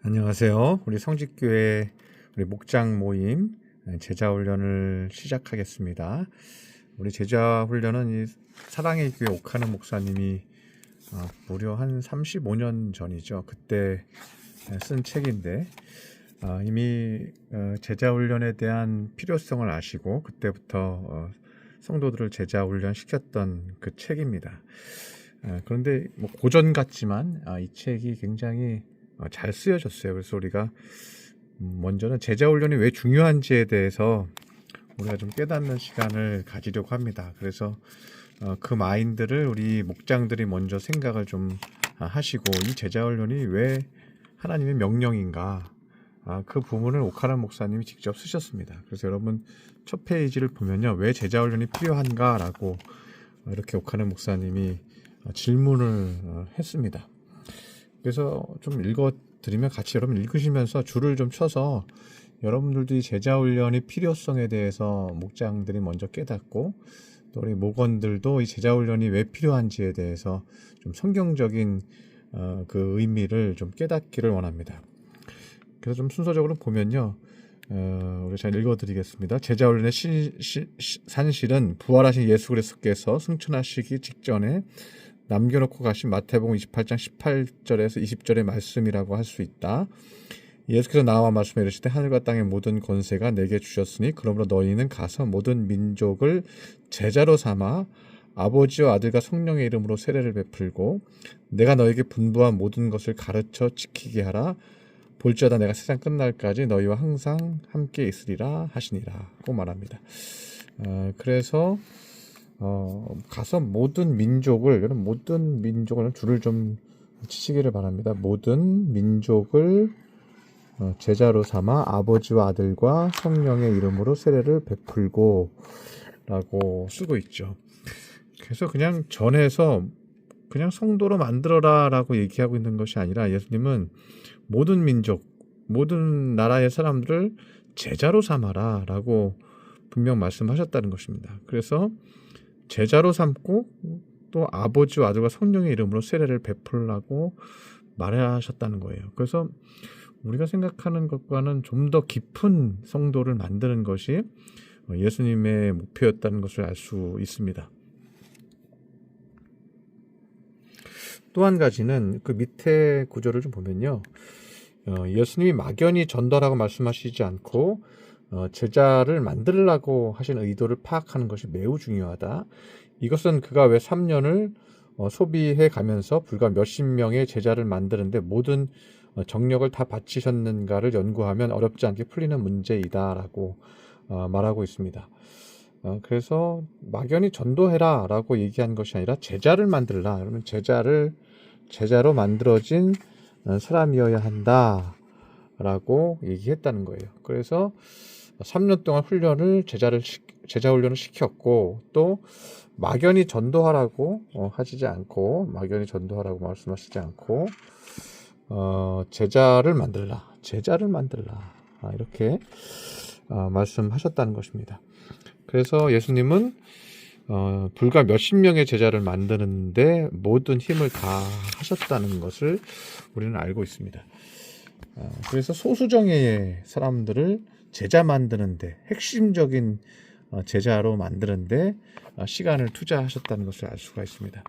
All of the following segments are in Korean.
안녕하세요. 우리 성직교회 우리 목장 모임 제자훈련을 시작하겠습니다. 우리 제자훈련은 이 사랑의 교회 옥하는 목사님이 무려 한 35년 전이죠. 그때 쓴 책인데 이미 제자훈련에 대한 필요성을 아시고 그때부터 성도들을 제자훈련 시켰던 그 책입니다. 그런데 뭐 고전 같지만 이 책이 굉장히 잘 쓰여졌어요. 그래서 우리가 먼저는 제자훈련이 왜 중요한지에 대해서 우리가 좀 깨닫는 시간을 가지려고 합니다. 그래서 그 마인드를 우리 목장들이 먼저 생각을 좀 하시고, 이 제자훈련이 왜 하나님의 명령인가, 그 부분을 옥하란 목사님이 직접 쓰셨습니다. 그래서 여러분 첫 페이지를 보면요, 왜 제자훈련이 필요한가라고 이렇게 옥하란 목사님이 질문을 했습니다. 그래서 좀 읽어드리면 같이 여러분 읽으시면서 줄을 좀 쳐서 여러분들도 이 제자훈련의 필요성에 대해서 목장들이 먼저 깨닫고, 또 우리 목원들도 이 제자훈련이 왜 필요한지에 대해서 좀 성경적인 그 의미를 좀 깨닫기를 원합니다. 그래서 좀 순서적으로 보면요, 우리 잘 읽어드리겠습니다. 제자훈련의 산실은 부활하신 예수 그리스도께서 승천하시기 직전에 남겨놓고 가신 마태복음 28장 18절에서 20절의 말씀이라고 할 수 있다. 예수께서 나와 말씀해 이르시되 하늘과 땅의 모든 권세가 내게 주셨으니 그러므로 너희는 가서 모든 민족을 제자로 삼아 아버지와 아들과 성령의 이름으로 세례를 베풀고 내가 너에게 분부한 모든 것을 가르쳐 지키게 하라. 볼지어다 내가 세상 끝날까지 너희와 항상 함께 있으리라 하시니라 고 말합니다. 그래서 가서 모든 민족을, 여러분 모든 민족을 줄을 좀 치시기를 바랍니다. 모든 민족을 제자로 삼아 아버지와 아들과 성령의 이름으로 세례를 베풀고 라고 쓰고 있죠. 그래서 그냥 전해서 그냥 성도로 만들어라 라고 얘기하고 있는 것이 아니라, 예수님은 모든 민족, 모든 나라의 사람들을 제자로 삼아라 라고 분명 말씀하셨다는 것입니다. 그래서 제자로 삼고 또 아버지와 아들과 성령의 이름으로 세례를 베풀라고 말하셨다는 거예요. 그래서 우리가 생각하는 것과는 좀 더 깊은 성도를 만드는 것이 예수님의 목표였다는 것을 알 수 있습니다. 또 한 가지는 그 밑에 구절을 좀 보면요, 예수님이 막연히 전도라고 말씀하시지 않고 제자를 만들려고 하신 의도를 파악하는 것이 매우 중요하다. 이것은 그가 왜 3년을 소비해 가면서 불과 몇십 명의 제자를 만드는데 모든 정력을 다 바치셨는가를 연구하면 어렵지 않게 풀리는 문제이다 라고 말하고 있습니다. 그래서 막연히 전도해라 라고 얘기한 것이 아니라 제자를 만들라, 그러면 제자로 만들어진 사람이어야 한다 라고 얘기했다는 거예요. 그래서 3년 동안 제자 훈련을 시켰고, 또 막연히 전도하라고 하시지 않고, 막연히 전도하라고 말씀하시지 않고 제자를 만들라 이렇게 말씀하셨다는 것입니다. 그래서 예수님은 불과 몇십 명의 제자를 만드는데 모든 힘을 다 하셨다는 것을 우리는 알고 있습니다. 그래서 소수정예의 사람들을 제자 만드는데, 핵심적인 제자로 만드는데 시간을 투자하셨다는 것을 알 수가 있습니다.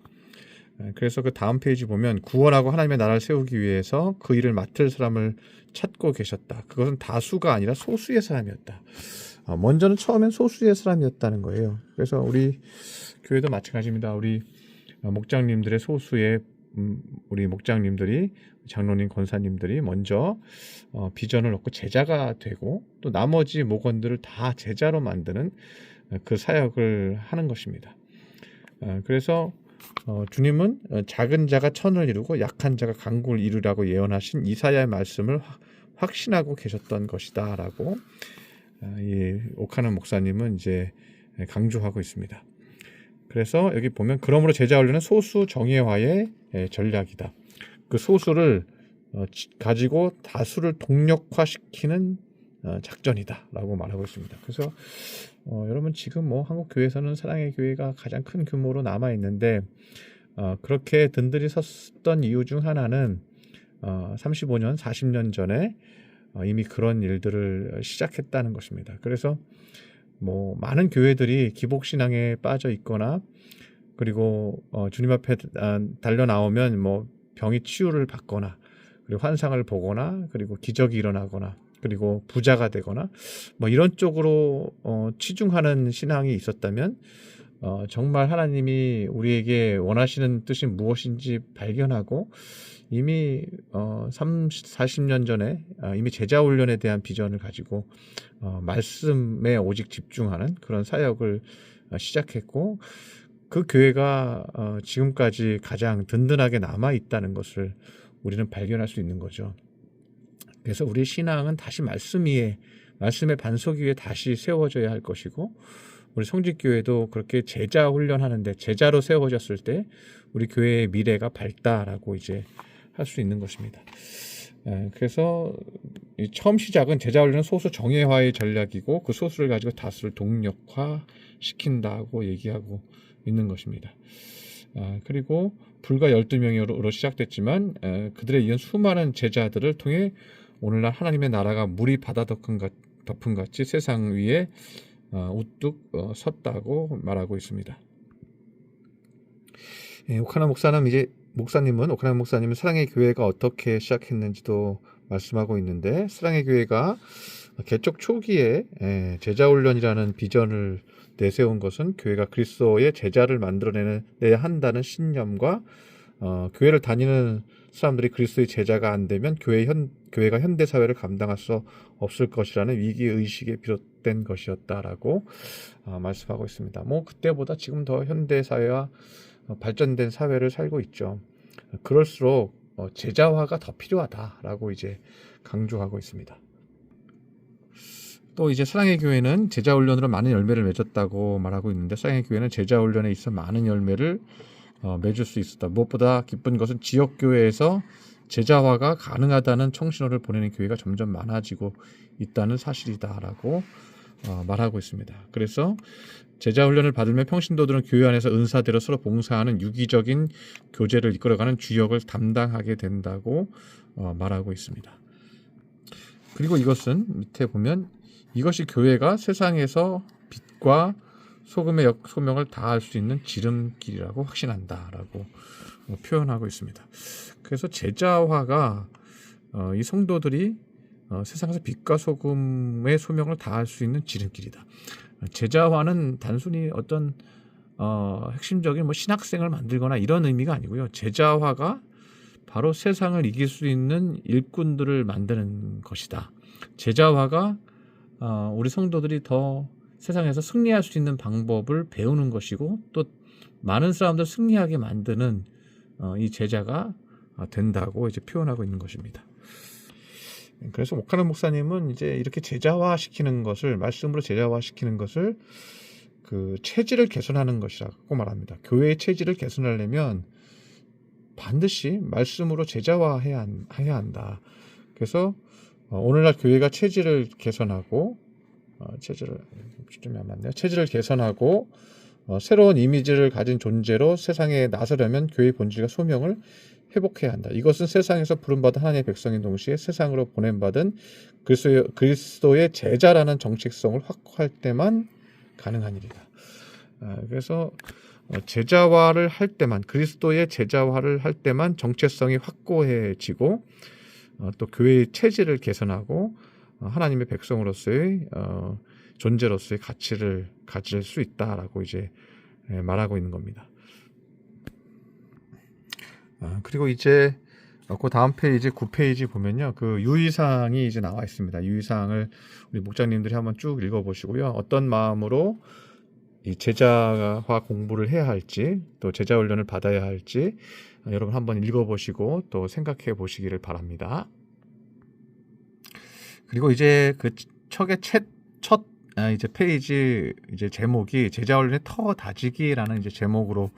그래서 그 다음 페이지 보면 구원하고 하나님의 나라를 세우기 위해서 그 일을 맡을 사람을 찾고 계셨다. 그것은 다수가 아니라 소수의 사람이었다. 먼저는 처음엔 소수의 사람이었다는 거예요. 그래서 우리 교회도 마찬가지입니다. 우리 목장님들의 소수의 우리 목장님들이, 장로님, 권사님들이 먼저 비전을 얻고 제자가 되고, 또 나머지 목원들을 다 제자로 만드는 그 사역을 하는 것입니다. 그래서 주님은 작은 자가 천을 이루고 약한 자가 강국을 이루라고 예언하신 이사야의 말씀을 확신하고 계셨던 것이다 라고 이 옥하는 목사님은 이제 강조하고 있습니다. 그래서 여기 보면 그러므로 제자훈련은 소수 정예화의 전략이다. 그 소수를 가지고 다수를 동력화시키는 작전이다 라고 말하고 있습니다. 그래서 여러분 지금 뭐 한국 교회에서는 사랑의 교회가 가장 큰 규모로 남아 있는데 그렇게 든든히 섰던 이유 중 하나는 35년, 40년 전에 이미 그런 일들을 시작했다는 것입니다. 그래서 뭐 많은 교회들이 기복신앙에 빠져 있거나 그리고 주님 앞에 달려 나오면 뭐 병이 치유를 받거나 그리고 환상을 보거나 그리고 기적이 일어나거나 그리고 부자가 되거나 뭐 이런 쪽으로 치중하는 신앙이 있었다면 정말 하나님이 우리에게 원하시는 뜻이 무엇인지 발견하고 이미 40년 전에 이미 제자 훈련에 대한 비전을 가지고 말씀에 오직 집중하는 그런 사역을 시작했고 그 교회가 지금까지 가장 든든하게 남아 있다는 것을 우리는 발견할 수 있는 거죠. 그래서 우리 신앙은 다시 말씀 위에, 말씀의 반석 위에 다시 세워져야 할 것이고 우리 성직교회도 그렇게 제자 훈련하는데 제자로 세워졌을 때 우리 교회의 미래가 밝다라고 이제 할 수 있는 것입니다. 그래서 처음 시작은 제자 훈련은 소수 정예화의 전략이고 그 소수를 가지고 다수를 동력화시킨다고 얘기하고 있는 것입니다. 그리고 불과 12명으로 시작됐지만 그들에 이은 수많은 제자들을 통해 오늘날 하나님의 나라가 물이 바다 덮음 같이 세상 위에 우뚝 섰다고 말하고 있습니다. 오카나 목사님은 사랑의 교회가 어떻게 시작했는지도 말씀하고 있는데 사랑의 교회가 개척 초기에 제자훈련이라는 비전을 내세운 것은 교회가 그리스도의 제자를 만들어내야 한다는 신념과 교회를 다니는 사람들이 그리스도의 제자가 안 되면 교회가 현대사회를 감당할 수 없을 것이라는 위기의식에 비롯된 것이었다라고 말씀하고 있습니다. 뭐 그때보다 지금 더 현대사회와 발전된 사회를 살고 있죠. 그럴수록 제자화가 더 필요하다라고 이제 강조하고 있습니다. 또 이제 사랑의 교회는 제자훈련으로 많은 열매를 맺었다고 말하고 있는데 사랑의 교회는 제자훈련에 있어 많은 열매를 맺을 수 있었다. 무엇보다 기쁜 것은 지역교회에서 제자화가 가능하다는 청신호를 보내는 교회가 점점 많아지고 있다는 사실이다라고 말하고 있습니다. 그래서 제자훈련을 받으면 평신도들은 교회 안에서 은사대로 서로 봉사하는 유기적인 교제를 이끌어가는 주역을 담당하게 된다고 말하고 있습니다. 그리고 이것은 밑에 보면 이것이 교회가 세상에서 빛과 소금의 소명을 다할 수 있는 지름길이라고 확신한다라고 표현하고 있습니다. 그래서 제자화가 이 성도들이 세상에서 빛과 소금의 소명을 다할 수 있는 지름길이다. 제자화는 단순히 어떤 핵심적인 뭐 신학생을 만들거나 이런 의미가 아니고요. 제자화가 바로 세상을 이길 수 있는 일꾼들을 만드는 것이다. 제자화가 우리 성도들이 더 세상에서 승리할 수 있는 방법을 배우는 것이고 또 많은 사람들 승리하게 만드는 이 제자가 된다고 이제 표현하고 있는 것입니다. 그래서 오카나 목사님은 이제 이렇게 제자화시키는 것을 말씀으로 제자화시키는 것을 그 체질을 개선하는 것이라고 말합니다. 교회의 체질을 개선하려면 반드시 말씀으로 제자화해야 한다. 그래서 오늘날 교회가 체질을 개선하고 체질을 개선하고 새로운 이미지를 가진 존재로 세상에 나서려면 교회의 본질과 소명을 회복해야 한다. 이것은 세상에서 부름받은 하나님의 백성인 동시에 세상으로 보냄받은 그리스도의 제자라는 정체성을 확고할 때만 가능한 일이다. 그래서 제자화를 할 때만 그리스도의 제자화를 할 때만 정체성이 확고해지고 또 교회의 체질을 개선하고 하나님의 백성으로서의 존재로서의 가치를 가질 수 있다라고 이제 말하고 있는 겁니다. 그리고 이제 그 다음 페이지 9페이지 보면요, 그 유의사항이 이제 나와 있습니다. 유의사항을 우리 목장님들이 한번 쭉 읽어보시고요, 어떤 마음으로 이 제자화 공부를 해야 할지 또 제자 훈련을 받아야 할지 여러분 한번 읽어보시고 또 생각해 보시기를 바랍니다. 그리고 이제 그 첫 이제 페이지 이제 제목이 제자 훈련의 터 다지기라는 이제 제목으로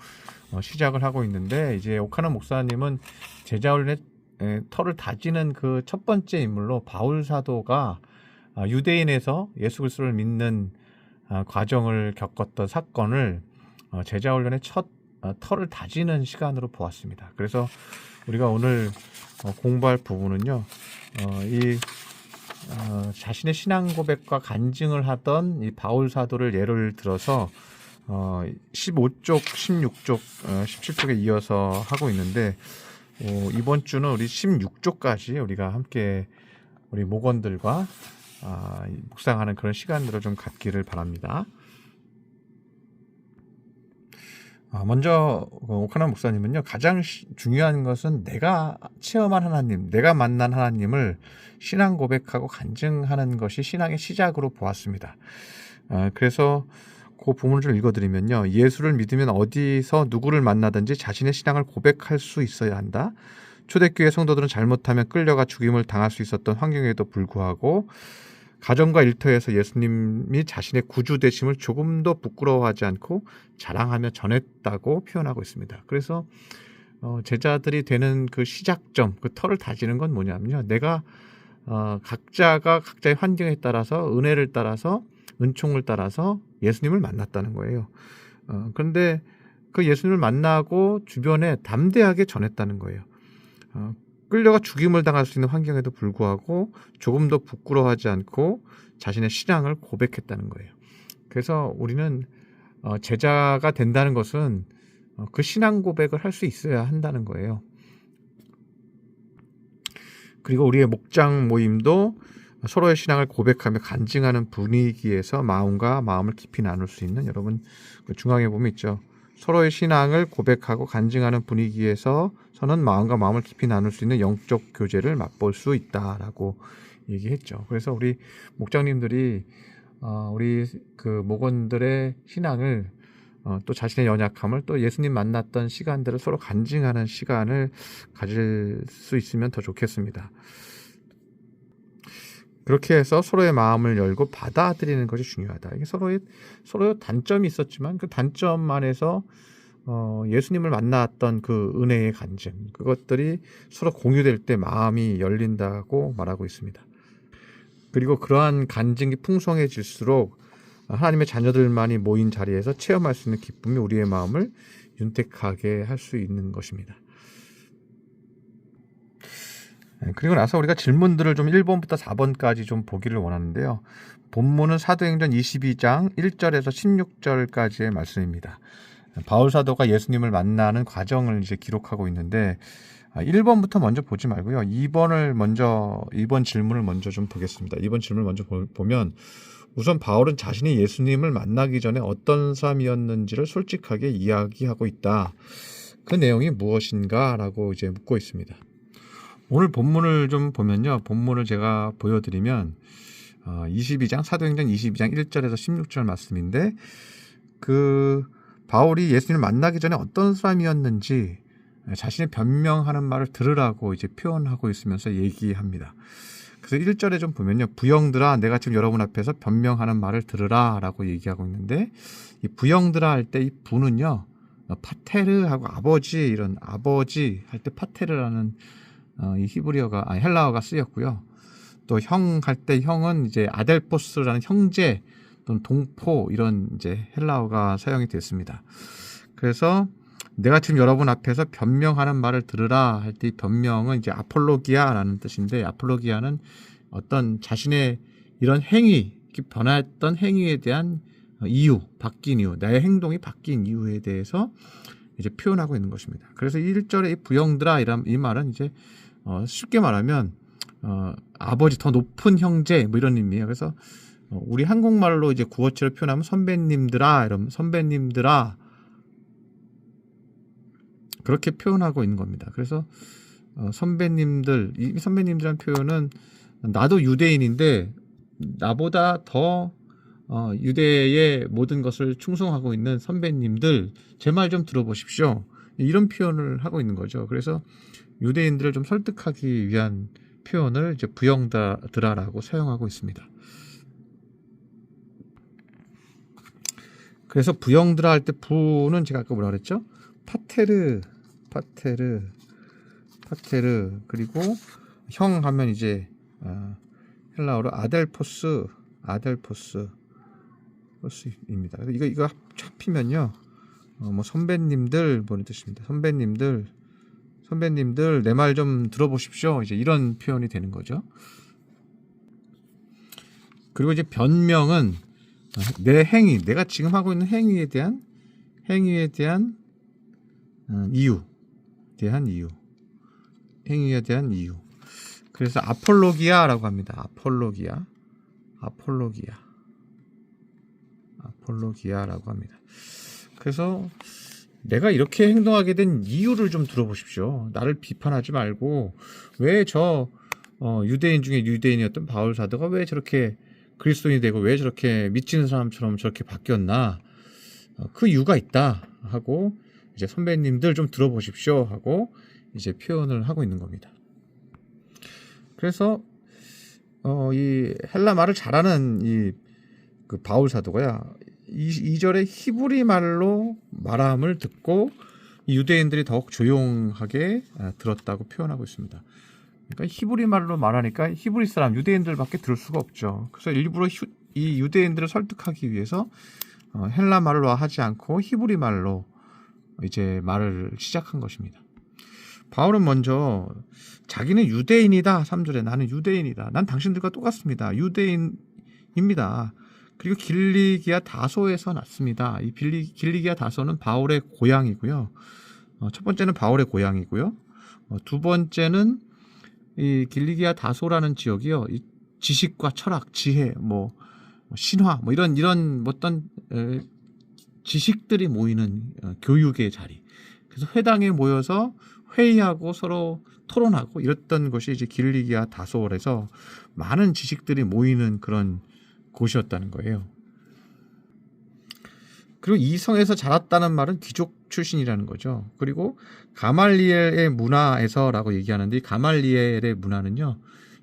시작을 하고 있는데, 이제 오카나 목사님은 제자 훈련의 터를 다지는 그 첫 번째 인물로 바울 사도가 유대인에서 예수 그리스도를 믿는 과정을 겪었던 사건을 제자 훈련의 첫 터를 다지는 시간으로 보았습니다. 그래서 우리가 오늘 공부할 부분은요. 이 자신의 신앙 고백과 간증을 하던 이 바울 사도를 예를 들어서 15쪽, 16쪽, 17쪽에 이어서 하고 있는데 이번 주는 우리 16쪽까지 우리가 함께 우리 목원들과 묵상하는 그런 시간들을 좀 갖기를 바랍니다. 먼저 오카나 목사님은요, 가장 중요한 것은 내가 체험한 하나님, 내가 만난 하나님을 신앙 고백하고 간증하는 것이 신앙의 시작으로 보았습니다. 그래서 그 부분을 좀 읽어드리면요, 예수를 믿으면 어디서 누구를 만나든지 자신의 신앙을 고백할 수 있어야 한다. 초대교회 성도들은 잘못하면 끌려가 죽임을 당할 수 있었던 환경에도 불구하고 가정과 일터에서 예수님이 자신의 구주 되심을 조금도 부끄러워하지 않고 자랑하며 전했다고 표현하고 있습니다. 그래서 제자들이 되는 그 시작점, 그 터를 다지는 건 뭐냐면요, 내가 각자가 각자의 환경에 따라서 은혜를 따라서 은총을 따라서 예수님을 만났다는 거예요. 그런데 그 예수님을 만나고 주변에 담대하게 전했다는 거예요. 끌려가 죽임을 당할 수 있는 환경에도 불구하고 조금도 부끄러워하지 않고 자신의 신앙을 고백했다는 거예요. 그래서 우리는 제자가 된다는 것은 그 신앙 고백을 할 수 있어야 한다는 거예요. 그리고 우리의 목장 모임도 서로의 신앙을 고백하며 간증하는 분위기에서 마음과 마음을 깊이 나눌 수 있는, 여러분 그 중앙에 보면 있죠. 서로의 신앙을 고백하고 간증하는 분위기에서는 마음과 마음을 깊이 나눌 수 있는 영적 교제를 맛볼 수 있다라고 얘기했죠. 그래서 우리 목장님들이 우리 그 목원들의 신앙을 또 자신의 연약함을 또 예수님 만났던 시간들을 서로 간증하는 시간을 가질 수 있으면 더 좋겠습니다. 그렇게 해서 서로의 마음을 열고 받아들이는 것이 중요하다. 이게 서로의 단점이 있었지만 그 단점 안에서 예수님을 만났던 그 은혜의 간증, 그것들이 서로 공유될 때 마음이 열린다고 말하고 있습니다. 그리고 그러한 간증이 풍성해질수록 하나님의 자녀들만이 모인 자리에서 체험할 수 있는 기쁨이 우리의 마음을 윤택하게 할 수 있는 것입니다. 그리고 나서 우리가 질문들을 좀 1번부터 4번까지 좀 보기를 원하는데요. 본문은 사도행전 22장 1절에서 16절까지의 말씀입니다. 바울 사도가 예수님을 만나는 과정을 이제 기록하고 있는데 1번부터 먼저 보지 말고요. 2번 질문을 먼저 좀 보겠습니다. 2번 질문을 먼저 보면 우선 바울은 자신이 예수님을 만나기 전에 어떤 사람이었는지를 솔직하게 이야기하고 있다. 그 내용이 무엇인가? 라고 이제 묻고 있습니다. 오늘 본문을 좀 보면요. 본문을 제가 보여드리면 22장 사도행전 22장 1절에서 16절 말씀인데 그 바울이 예수님을 만나기 전에 어떤 사람이었는지 자신의 변명하는 말을 들으라고 이제 표현하고 있으면서 얘기합니다. 그래서 1절에 좀 보면요. 부형들아 내가 지금 여러분 앞에서 변명하는 말을 들으라 라고 얘기하고 있는데 이 부형들아 할 때 이 부는요. 파테르하고 아버지, 이런 아버지 할 때 파테르라는 이 헬라어가 쓰였고요. 또 형 할 때 형은 이제 아델포스라는 형제 또는 동포, 이런 이제 헬라어가 사용이 됐습니다. 그래서 내가 지금 여러분 앞에서 변명하는 말을 들으라 할 때 이 변명은 이제 아폴로기아라는 뜻인데, 아폴로기아는 어떤 자신의 이런 행위, 변화했던 행위에 대한 이유, 바뀐 이유, 나의 행동이 바뀐 이유에 대해서 이제 표현하고 있는 것입니다. 그래서 1절에 이 부형들아 이 말은 이제 쉽게 말하면 아버지, 더 높은 형제, 뭐 이런 의미예요. 그래서 우리 한국말로 이제 구어체로 표현하면 선배님들아, 이러면 선배님들아, 그렇게 표현하고 있는 겁니다. 그래서 선배님들, 이 선배님들이라는 표현은 나도 유대인인데 나보다 더 유대의 모든 것을 충성하고 있는 선배님들, 제 말 좀 들어보십시오. 이런 표현을 하고 있는 거죠. 그래서 유대인들을 좀 설득하기 위한 표현을 이제 부형들아라고 사용하고 있습니다. 그래서 부형들아 할 때 부는 제가 아까 뭐라 그랬죠? 파테르, 그리고 형 하면 이제 헬라어로 아델포스입니다. 그래서 이거 합히면요, 뭐 선배님들, 뭐는 뜻입니다. 선배님들, 선배님들 내 말 좀 들어보십시오. 이제 이런 표현이 되는 거죠. 그리고 이제 변명은 내 행위, 내가 지금 하고 있는 행위에 대한 이유, 행위에 대한 이유. 그래서 아폴로기아라고 합니다. 아폴로기아라고 합니다. 그래서 내가 이렇게 행동하게 된 이유를 좀 들어보십시오. 나를 비판하지 말고 왜 저 유대인 중에 유대인이었던 바울 사도가 왜 저렇게 그리스도인이 되고 왜 저렇게 미치는 사람처럼 저렇게 바뀌었나, 그 이유가 있다 하고 이제 선배님들 좀 들어보십시오 하고 이제 표현을 하고 있는 겁니다. 그래서 이 헬라 말을 잘하는 그 바울 사도가야 2절에 히브리 말로 말함을 듣고 유대인들이 더욱 조용하게 들었다고 표현하고 있습니다. 그러니까 히브리 말로 말하니까 히브리 사람, 유대인들밖에 들을 수가 없죠. 그래서 일부러 이 유대인들을 설득하기 위해서 헬라 말로 하지 않고 히브리 말로 이제 말을 시작한 것입니다. 바울은 먼저 자기는 유대인이다. 3절에 나는 유대인이다. 난 당신들과 똑같습니다. 유대인입니다. 그리고 길리기아 다소에서 났습니다. 이 길리기아 다소는 바울의 고향이고요. 첫 번째는 바울의 고향이고요. 두 번째는 이 길리기아 다소라는 지역이요, 이 지식과 철학, 지혜, 신화, 이런 어떤 지식들이 모이는 교육의 자리. 그래서 회당에 모여서 회의하고 서로 토론하고 이랬던 것이 이제 길리기아 다소에서 많은 지식들이 모이는 그런 곳이었다는 거예요. 그리고 이 성에서 자랐다는 말은 귀족 출신이라는 거죠. 그리고 가말리엘의 문화에서라고 얘기하는데, 이 가말리엘의 문화는요,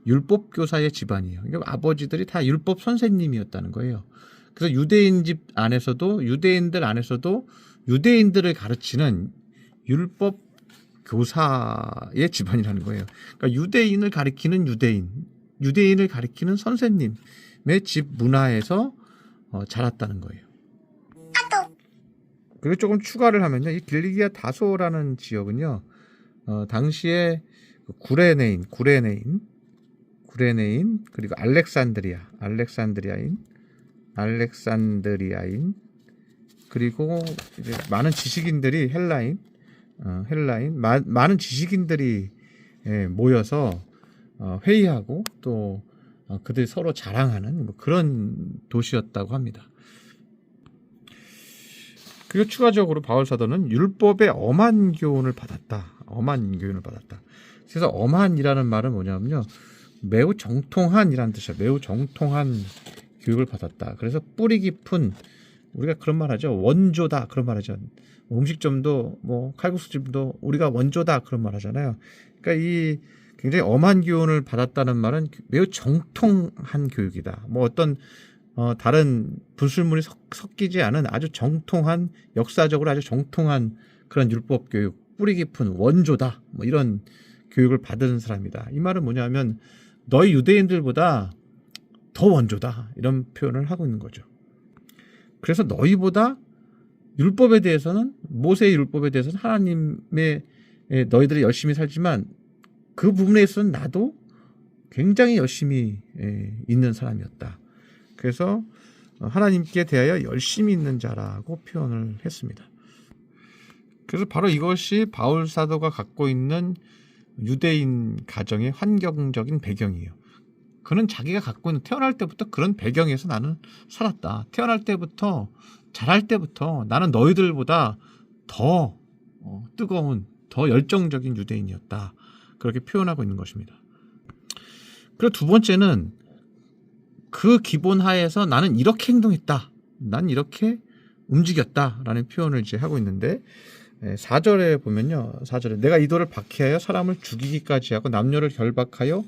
율법 교사의 집안이에요. 그러니까 아버지들이 다 율법 선생님이었다는 거예요. 그래서 유대인 집 안에서도, 유대인들 안에서도 유대인들을 가르치는 율법 교사의 집안이라는 거예요. 그러니까 유대인을 가리키는 유대인을 가리키는 선생님의 집 문화에서 자랐다는 거예요. 그리고 조금 추가를 하면요, 이 길리기아 다소라는 지역은요, 당시에 구레네인, 그리고 알렉산드리아인, 그리고 이제 많은 지식인들이 많은 지식인들이 모여서 회의하고 또 그들이 서로 자랑하는 그런 도시였다고 합니다. 그리고 추가적으로 바울 사도는 율법의 엄한 교훈을 받았다. 그래서 엄한이라는 말은 뭐냐면요, 매우 정통한이라는 뜻이에요. 매우 정통한 교육을 받았다. 그래서 뿌리 깊은, 우리가 그런 말 하죠. 원조다, 그런 말 하죠. 음식점도 칼국수집도 우리가 원조다, 그런 말 하잖아요. 그러니까 이 굉장히 엄한 교훈을 받았다는 말은 매우 정통한 교육이다. 어떤 다른 불순물이 섞이지 않은 아주 정통한, 역사적으로 아주 정통한 그런 율법 교육, 뿌리 깊은 원조다, 이런 교육을 받은 사람이다. 이 말은 뭐냐면 너희 유대인들보다 더 원조다, 이런 표현을 하고 있는 거죠. 그래서 너희보다 율법에 대해서는, 모세의 율법에 대해서는 하나님의, 너희들이 열심히 살지만 그 부분에 있어서는 나도 굉장히 열심히 있는 사람이었다. 그래서 하나님께 대하여 열심히 있는 자라고 표현을 했습니다. 그래서 바로 이것이 바울 사도가 갖고 있는 유대인 가정의 환경적인 배경이에요. 그는 자기가 갖고 있는, 태어날 때부터 그런 배경에서 나는 살았다. 태어날 때부터, 자랄 때부터 나는 너희들보다 더 뜨거운, 더 열정적인 유대인이었다. 그렇게 표현하고 있는 것입니다. 그리고 두 번째는 그 기본 하에서 나는 이렇게 행동했다, 난 이렇게 움직였다라는 표현을 이제 하고 있는데, 4절에 보면요, 4절에 내가 이도를 박해하여 사람을 죽이기까지 하고 남녀를 결박하여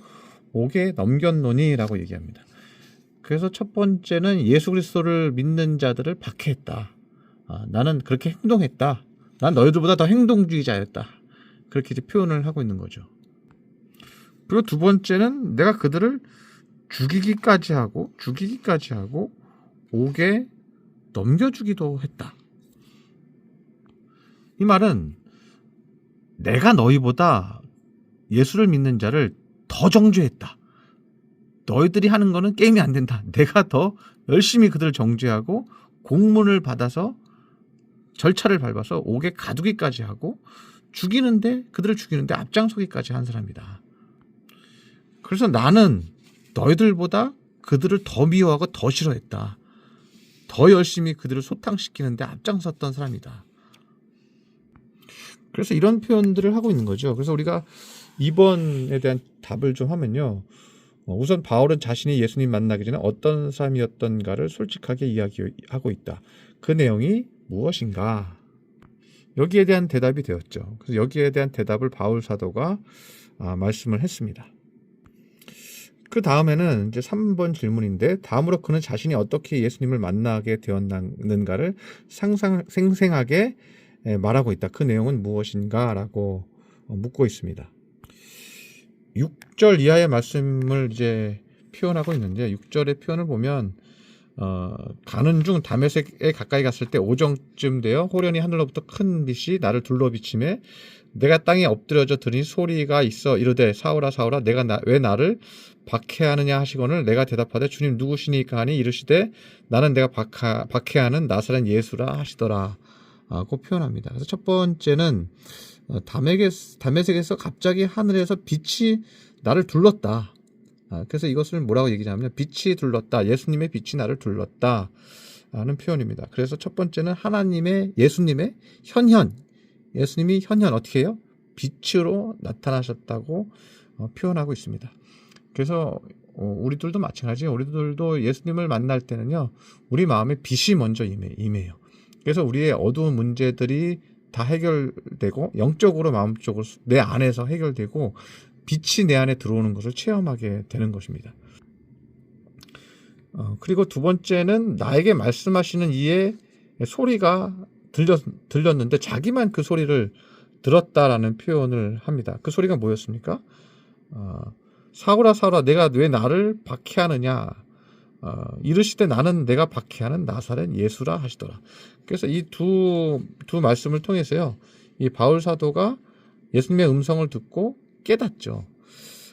옥에 넘겼노니라고 얘기합니다. 그래서 첫 번째는 예수 그리스도를 믿는 자들을 박해했다. 나는 그렇게 행동했다. 난 너희들보다 더 행동주의자였다. 그렇게 이제 표현을 하고 있는 거죠. 그리고 두 번째는 내가 그들을 죽이기까지 하고 옥에 넘겨주기도 했다. 이 말은 내가 너희보다 예수를 믿는 자를 더 정죄했다. 너희들이 하는 거는 게임이 안 된다. 내가 더 열심히 그들을 정죄하고 공문을 받아서 절차를 밟아서 옥에 가두기까지 하고 그들을 죽이는데 앞장서기까지 한 사람이다. 그래서 나는 너희들보다 그들을 더 미워하고 더 싫어했다. 더 열심히 그들을 소탕시키는데 앞장섰던 사람이다. 그래서 이런 표현들을 하고 있는 거죠. 그래서 우리가 2번에 대한 답을 좀 하면요. 우선 바울은 자신이 예수님 만나기 전에 어떤 사람이었던가를 솔직하게 이야기하고 있다. 그 내용이 무엇인가? 여기에 대한 대답이 되었죠. 그래서 여기에 대한 대답을 바울 사도가 말씀을 했습니다. 그 다음에는 이제 3번 질문인데, 다음으로 그는 자신이 어떻게 예수님을 만나게 되었는가를 생생하게 말하고 있다. 그 내용은 무엇인가? 라고 묻고 있습니다. 6절 이하의 말씀을 이제 표현하고 있는데, 6절의 표현을 보면 가는 중 다메섹에 가까이 갔을 때 오정쯤 되어 호련히 하늘로부터 큰 빛이 나를 둘러 비치매 내가 땅에 엎드려져 들으니 소리가 있어 이르되 사울아 사울아 내가 왜 나를 박해하느냐 하시거늘 내가 대답하되 주님 누구시니까 하니 이르시되 나는 내가 박해하는 나사렛 예수라 하시더라 라고 표현합니다. 그래서 첫 번째는 다메섹에서 갑자기 하늘에서 빛이 나를 둘렀다. 그래서 이것을 뭐라고 얘기하냐면 빛이 둘렀다. 예수님의 빛이 나를 둘렀다 라는 표현입니다. 그래서 첫 번째는 예수님의 예수님이 현현 어떻게 해요? 빛으로 나타나셨다고 표현하고 있습니다. 그래서 우리들도 마찬가지예요. 우리들도 예수님을 만날 때는요, 우리 마음에 빛이 먼저 임해요. 그래서 우리의 어두운 문제들이 다 해결되고 영적으로 마음적으로 내 안에서 해결되고 빛이 내 안에 들어오는 것을 체험하게 되는 것입니다. 그리고 두 번째는 나에게 말씀하시는 이의 소리가 들렸는데 자기만 그 소리를 들었다라는 표현을 합니다. 그 소리가 뭐였습니까? 사울아 사울아 내가 왜 나를 박해하느냐 이르시되 나는 내가 박해하는 나사렛 예수라 하시더라. 그래서 이 두 말씀을 통해서요, 이 바울 사도가 예수님의 음성을 듣고 깨닫죠.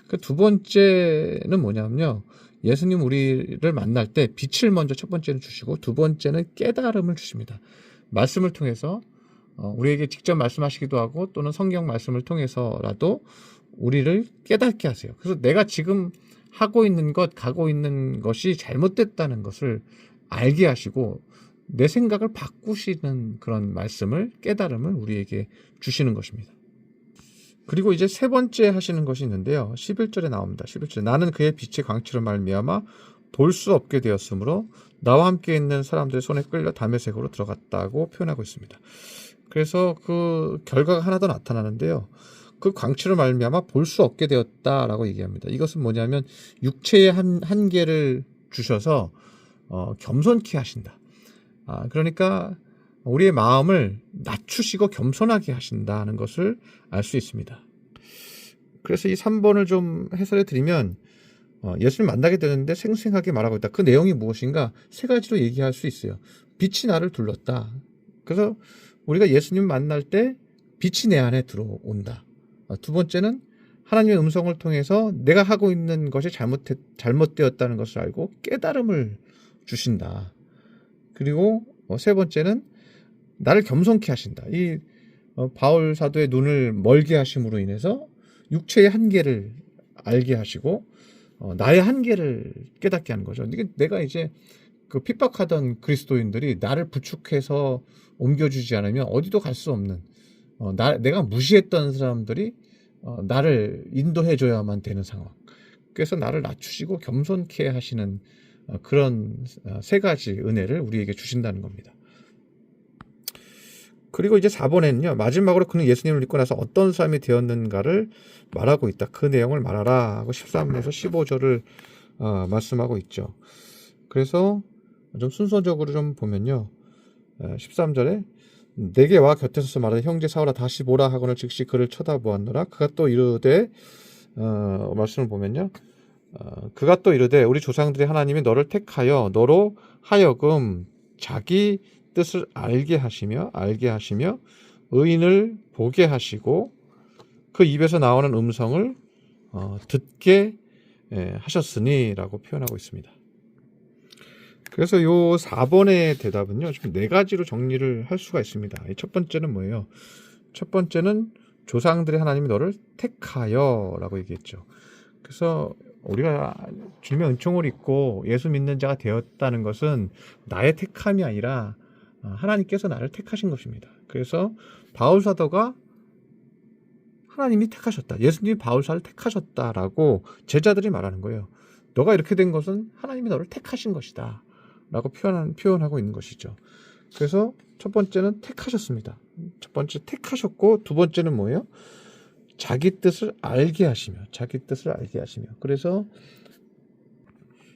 그 두 번째는 뭐냐면요, 예수님 우리를 만날 때 빛을 먼저 첫 번째는 주시고 두 번째는 깨달음을 주십니다. 말씀을 통해서 우리에게 직접 말씀하시기도 하고 또는 성경 말씀을 통해서라도 우리를 깨닫게 하세요. 그래서 내가 지금 하고 있는 가고 있는 것이 잘못됐다는 것을 알게 하시고 내 생각을 바꾸시는 그런 깨달음을 우리에게 주시는 것입니다. 그리고 이제 세 번째 하시는 것이 있는데요. 11절에 나옵니다. 11절에 나는 그의 빛의 광채로 말미암아 볼 수 없게 되었으므로 나와 함께 있는 사람들의 손에 끌려 다메섹으로 들어갔다고 표현하고 있습니다. 그래서 그 결과가 하나 더 나타나는데요. 그 광채로 말미암아 볼 수 없게 되었다라고 얘기합니다. 이것은 뭐냐면 육체의 한계를 주셔서 겸손케 하신다. 그러니까 우리의 마음을 낮추시고 겸손하게 하신다는 것을 알 수 있습니다. 그래서 이 3번을 좀 해설해 드리면 예수를 만나게 되는데 생생하게 말하고 있다. 그 내용이 무엇인가 세 가지로 얘기할 수 있어요. 빛이 나를 둘렀다. 그래서 우리가 예수님 만날 때 빛이 내 안에 들어온다. 두 번째는 하나님의 음성을 통해서 내가 하고 있는 것이 잘못되었다는 것을 알고 깨달음을 주신다. 그리고 세 번째는 나를 겸손케 하신다. 이 바울 사도의 눈을 멀게 하심으로 인해서 육체의 한계를 알게 하시고 나의 한계를 깨닫게 하는 거죠. 내가 이제 그 핍박하던 그리스도인들이 나를 부축해서 옮겨주지 않으면 어디도 갈 수 없는 내가 무시했던 사람들이 나를 인도해줘야만 되는 상황. 그래서 나를 낮추시고 겸손케 하시는 그런 세 가지 은혜를 우리에게 주신다는 겁니다. 그리고 이제 4번에는요. 마지막으로 그는 예수님을 믿고 나서 어떤 사람이 되었는가를 말하고 있다. 그 내용을 말하라 하고 13에서 15절을 말씀하고 있죠. 그래서 좀 순서적으로 좀 보면요. 13절에 내게 와 곁에 서서 말하되 형제 사울아 다시 보라 하고는 즉시 그를 쳐다보았노라. 그가 또 이르되 말씀을 보면요. 그가 또 이르되 우리 조상들이 하나님이 너를 택하여 너로 하여금 자기 뜻을 알게 하시며 의인을 보게 하시고 그 입에서 나오는 음성을 듣게 하셨으니라고 표현하고 있습니다. 그래서 요 4번의 대답은요, 좀 4가지로 정리를 할 수가 있습니다. 첫 번째는 뭐예요? 첫 번째는 조상들의 하나님이 너를 택하여 라고 얘기했죠. 그래서 우리가 주님의 은총을 입고 예수 믿는 자가 되었다는 것은 나의 택함이 아니라 하나님께서 나를 택하신 것입니다. 그래서 바울사도가 하나님이 택하셨다, 예수님이 바울사를 택하셨다라고 제자들이 말하는 거예요. 너가 이렇게 된 것은 하나님이 너를 택하신 것이다 라고 표현하고 있는 것이죠. 그래서 첫 번째는 택하셨습니다. 첫 번째 택하셨고, 두 번째는 뭐예요? 자기 뜻을 알게 하시며, 자기 뜻을 알게 하시며. 그래서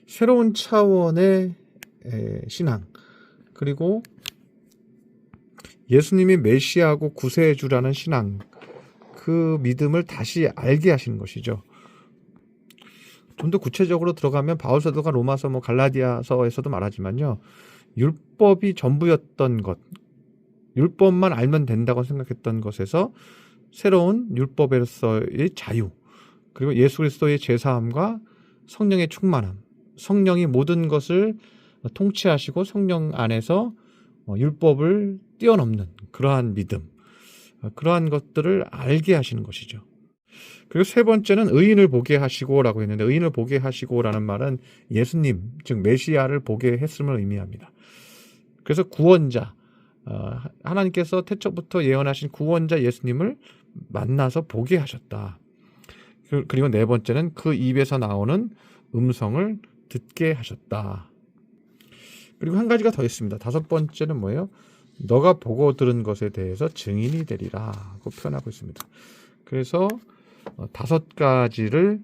새로운 차원의 신앙, 그리고 예수님이 메시아고 구세주라는 신앙, 그 믿음을 다시 알게 하시는 것이죠. 좀 더 구체적으로 들어가면 바울사도가 로마서 갈라디아서에서도 말하지만요, 율법이 전부였던 것, 율법만 알면 된다고 생각했던 것에서 새로운 율법에서의 자유, 그리고 예수 그리스도의 제사함과 성령의 충만함, 성령이 모든 것을 통치하시고 성령 안에서 율법을 뛰어넘는 그러한 믿음, 그러한 것들을 알게 하시는 것이죠. 그리고 세 번째는 의인을 보게 하시고라고 했는데, 의인을 보게 하시고라는 말은 예수님, 즉 메시아를 보게 했음을 의미합니다. 그래서 구원자, 하나님께서 태초부터 예언하신 구원자 예수님을 만나서 보게 하셨다. 그리고 네 번째는 그 입에서 나오는 음성을 듣게 하셨다. 그리고 한 가지가 더 있습니다. 다섯 번째는 뭐예요? 너가 보고 들은 것에 대해서 증인이 되리라고 표현하고 있습니다. 그래서 5가지를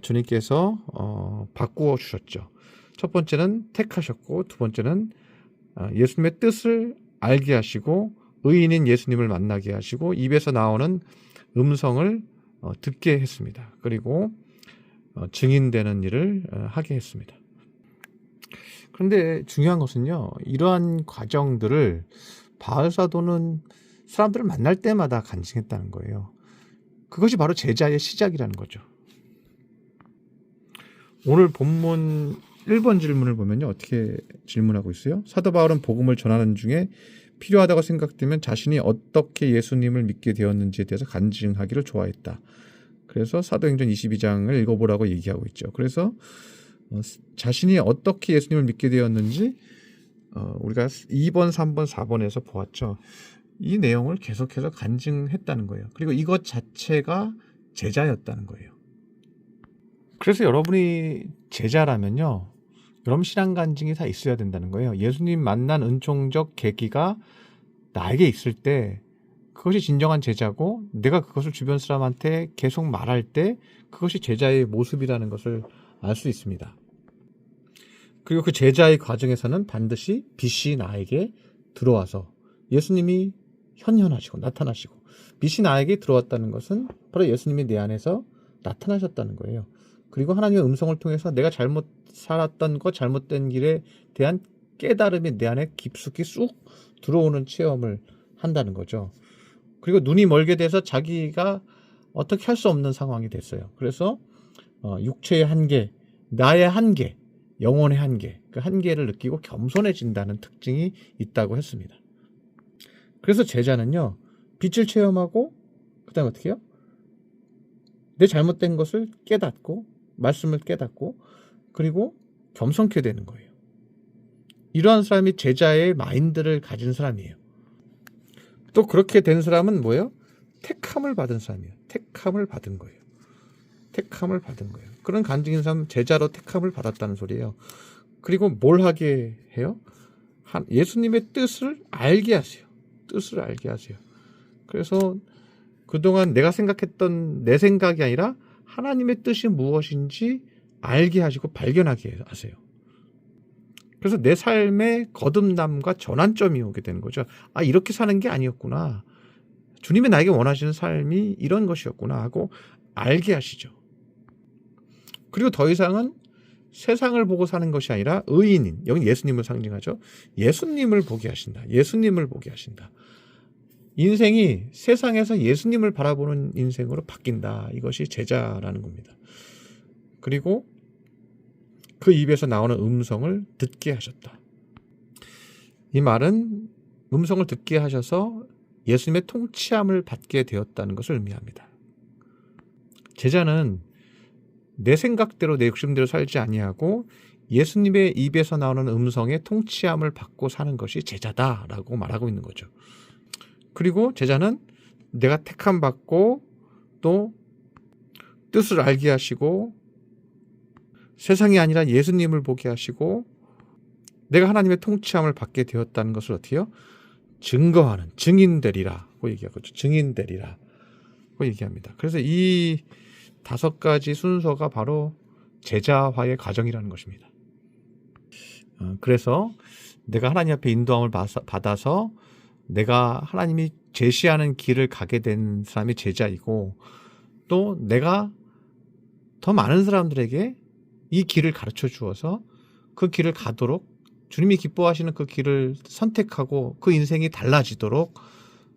주님께서 바꾸어 주셨죠. 첫 번째는 택하셨고, 두 번째는 예수님의 뜻을 알게 하시고, 의인인 예수님을 만나게 하시고, 입에서 나오는 음성을 듣게 했습니다. 그리고 증인되는 일을 하게 했습니다. 그런데 중요한 것은요, 이러한 과정들을 바울사도는 사람들을 만날 때마다 간증했다는 거예요. 그것이 바로 제자의 시작이라는 거죠. 오늘 본문 1번 질문을 보면요, 어떻게 질문하고 있어요? 사도 바울은 복음을 전하는 중에 필요하다고 생각되면 자신이 어떻게 예수님을 믿게 되었는지에 대해서 간증하기를 좋아했다. 그래서 사도행전 22장을 읽어보라고 얘기하고 있죠. 그래서 자신이 어떻게 예수님을 믿게 되었는지 우리가 2번, 3번, 4번에서 보았죠. 이 내용을 계속해서 간증했다는 거예요. 그리고 이것 자체가 제자였다는 거예요. 그래서 여러분이 제자라면요, 여러분 신앙 간증이 다 있어야 된다는 거예요. 예수님 만난 은총적 계기가 나에게 있을 때 그것이 진정한 제자고, 내가 그것을 주변 사람한테 계속 말할 때 그것이 제자의 모습이라는 것을 알 수 있습니다. 그리고 그 제자의 과정에서는 반드시 빛이 나에게 들어와서 예수님이 현현하시고 나타나시고, 빛이 나에게 들어왔다는 것은 바로 예수님이 내 안에서 나타나셨다는 거예요. 그리고 하나님의 음성을 통해서 내가 잘못 살았던 것, 잘못된 길에 대한 깨달음이 내 안에 깊숙이 쑥 들어오는 체험을 한다는 거죠. 그리고 눈이 멀게 돼서 자기가 어떻게 할 수 없는 상황이 됐어요. 그래서 육체의 한계, 나의 한계, 영혼의 한계, 그 한계를 느끼고 겸손해진다는 특징이 있다고 했습니다. 그래서 제자는요, 빛을 체험하고, 그 다음에 어떻게 해요? 내 잘못된 것을 깨닫고, 말씀을 깨닫고, 그리고 겸손케 되는 거예요. 이러한 사람이 제자의 마인드를 가진 사람이에요. 또 그렇게 된 사람은 뭐예요? 택함을 받은 사람이에요. 택함을 받은 거예요. 택함을 받은 거예요. 그런 간증인 사람, 제자로 택함을 받았다는 소리예요. 그리고 뭘 하게 해요? 예수님의 뜻을 알게 하세요. 뜻을 알게 하세요. 그래서 그동안 내가 생각했던 내 생각이 아니라 하나님의 뜻이 무엇인지 알게 하시고 발견하게 하세요. 그래서 내 삶의 거듭남과 전환점이 오게 되는 거죠. 아, 이렇게 사는 게 아니었구나. 주님이 나에게 원하시는 삶이 이런 것이었구나 하고 알게 하시죠. 그리고 더 이상은 세상을 보고 사는 것이 아니라 의인인, 여기 예수님을 상징하죠. 예수님을 보게 하신다. 예수님을 보게 하신다. 인생이 세상에서 예수님을 바라보는 인생으로 바뀐다. 이것이 제자라는 겁니다. 그리고 그 입에서 나오는 음성을 듣게 하셨다. 이 말은 음성을 듣게 하셔서 예수님의 통치함을 받게 되었다는 것을 의미합니다. 제자는 내 생각대로 내 욕심대로 살지 아니하고 예수님의 입에서 나오는 음성의 통치함을 받고 사는 것이 제자다라고 말하고 있는 거죠. 그리고 제자는 내가 택함 받고 또 뜻을 알게 하시고 세상이 아니라 예수님을 보게 하시고 내가 하나님의 통치함을 받게 되었다는 것을 어떻게 해요? 증거하는 증인되리라고 얘기하거든요. 증인되리라고 얘기합니다. 그래서 이 5가지 순서가 바로 제자화의 과정이라는 것입니다. 그래서 내가 하나님 앞에 인도함을 받아서 내가 하나님이 제시하는 길을 가게 된 사람이 제자이고 또 내가 더 많은 사람들에게 이 길을 가르쳐 주어서 그 길을 가도록 주님이 기뻐하시는 그 길을 선택하고 그 인생이 달라지도록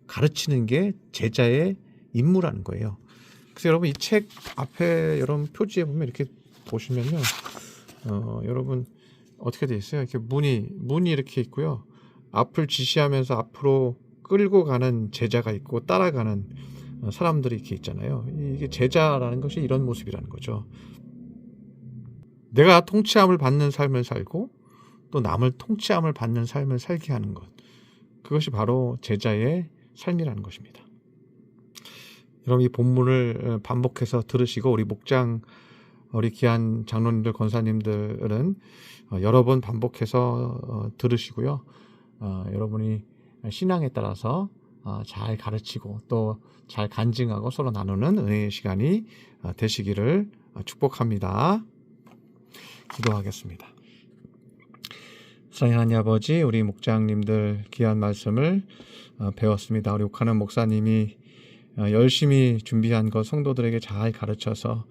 가르치는 게 제자의 임무라는 거예요. 그래서 여러분 이 책 앞에 여러분 표지에 보면 이렇게 보시면요, 여러분 어떻게 돼 있어요? 이렇게 문이 이렇게 있고요. 앞을 지시하면서 앞으로 끌고 가는 제자가 있고 따라가는 사람들이 이렇게 있잖아요. 이게 제자라는 것이 이런 모습이라는 거죠. 내가 통치함을 받는 삶을 살고 또 남을 통치함을 받는 삶을 살게 하는 것. 그것이 바로 제자의 삶이라는 것입니다. 여러분 이 본문을 반복해서 들으시고 우리 귀한 장로님들, 권사님들은 여러 번 반복해서 들으시고요. 여러분이 신앙에 따라서 잘 가르치고 또 잘 간증하고 서로 나누는 은혜의 시간이 되시기를 축복합니다. 기도하겠습니다. 사랑하는 하나님 아버지, 우리 목장님들 귀한 말씀을 배웠습니다. 우리 옥하는 목사님이 열심히 준비한 것 성도들에게 잘 가르쳐서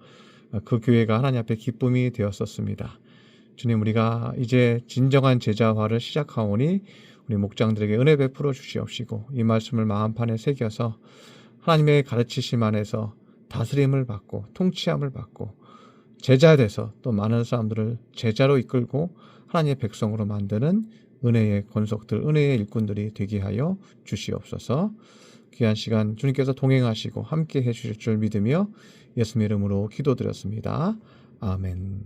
그 교회가 하나님 앞에 기쁨이 되었었습니다. 주님, 우리가 이제 진정한 제자화를 시작하오니 우리 목장들에게 은혜 베풀어 주시옵시고 이 말씀을 마음판에 새겨서 하나님의 가르치심 안에서 다스림을 받고 통치함을 받고 제자 돼서 또 많은 사람들을 제자로 이끌고 하나님의 백성으로 만드는 은혜의 권속들, 은혜의 일꾼들이 되게 하여 주시옵소서. 귀한 시간 주님께서 동행하시고 함께 해주실 줄 믿으며 예수님의 이름으로 기도드렸습니다. 아멘.